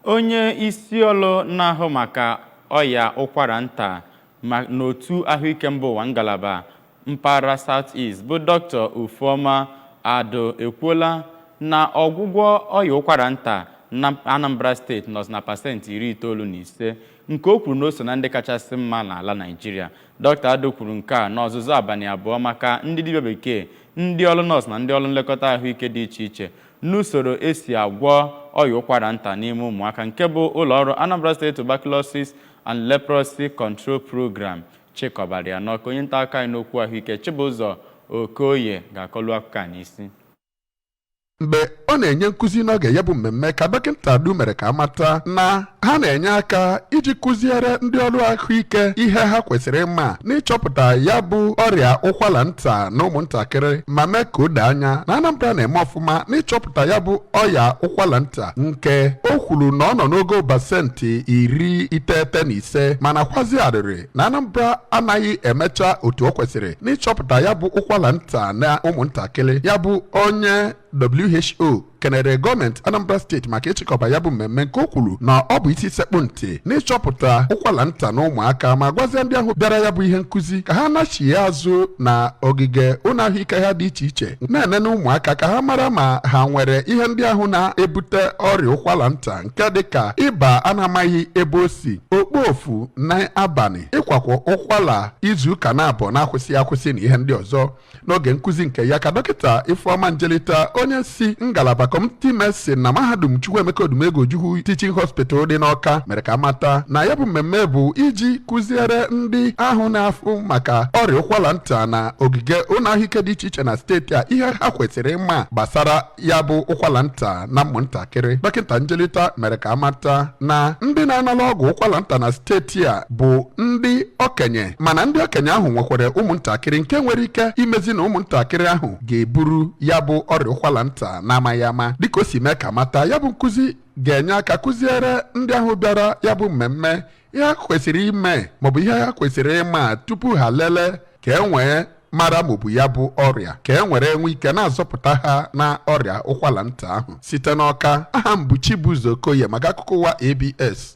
onye isi olu na-ahụ maka ọya ụkwara nta n'otu ahụike mba ụwa ngalaba mpaghara South East bụ Dr. Ufoma Ado ekwuola na ọgwụgwọ ọya ụkwara nta na Anambra steeti nọzi na pasentị 95 nke o kwuru na o so na ndị kachasị mma n'ala Naịjirịa. Dr. Ado kwuru nke a n'ọzụzụ abalị abụọ maka ndị dibịa bekee, ndị ọrụ nọọsụ na ndị ọrụ nlekọta ahụike dị iche iche n'usoro esi agwọ ọya ụkwara nta n'ime ụmụaka nke bụ ụlọọrụ Anambra State Tuberculosis and Leprosy Control Program chịkọbara ya n'ọkụ. Onye nta aka anyị n'okwu ahụike Chibụzọ Okoye ga-akọlu akụkọ a n'isi. Mgbe ọ na-enye nkụzi n'oge ya bụ mmemme ka dọkịta Adu mere ka amata na ha na-enye aka iji kụziere ndị ọrụ ahụike ihe ha kwesịrị ịma n'ịchọpụta ya bụ ọrịa ụkwara nta na ụmụntakịrị ma mee ka o doo anya na Anambra na-eme ọfụma n'ịchọpụta ya bụ ọrịa ụkwara nta nke o kwuru na ọ nọ n'ogo pasentị 95 mana kwazi arịrị na Anambra anaghị emecha otu o kwesịrị n'ịchọpụta ya bụ ụkwara nta na ụmụntakịrị. Ya bụ onye WHO kenere gọọmenti Anambra steeti maka ịchịkọba ya bụ mmemme nke o kwuru na ọ bụ isi sekpụ ntị n'ịchọpụta ụkwara nta na ụmụaka ma gwazie ndị ahụ bịara ya bụ ihe nkụzi ka ha nachie azụ na ogige ụlọ ahụike ha dị iche iche na-enene ụmụaka ka ha mara ma ha nwere ihe ndị ahụ na-ebute ọrịa ụkwara nta nke dịka ịba a na-amaghị ebe o si, okpofu n'abalị, ịkwakwa ụkwara izuụka na-abụọ na-akwụsị akwụsị na ihe ndị ọzọ. N'oge nkụzi nke ya ka dọkịta Ifeoma Njelita onye si ngalaba Community Medicine na mahadum Chukwuemeka Odumegwu Ojukwu Teaching Hospital dị n'Awka mere ka amata na ya bụ mmemme bụ iji kụziere ndị ahụ na-afụ maka ọrịa ụkwara nta na ogige ụlọ ahụike dị iche iche na steeti a ihe ha kwesịrị ịma gbasara ya bụ ụkwara nta na ụmụntakịrị. Dọkịta Njelita mere ka amata na ndị na-anara ọgwụ ụkwara nta na steeti a bụ ndị okenye mana ndị okenye ahụ nwekwara ụmụntakịrị nke nwere ike imezi na ụmụntakịrị ahụ ga-eburu ya bụ ọrịa ụkwara nta na-amaghị ama. Dịka o si mee ka mata ya bụ nkụzi ga-enye aka kụziere ndị ahụ bịara ya bụ mmemme ihe ha kwesịrị ime maọbụ ihe ha kwesịrị ịma tupu ha lelee ka e nwee mara maọbụ ya bụ ọrịa ka e nwere enwe ike na-azọpụta ha na ọrịa ụkwara nta ahụ. Site n'Awka, aha m bụ Chibụzọ Okoye maka akụkọ ụwa ABS.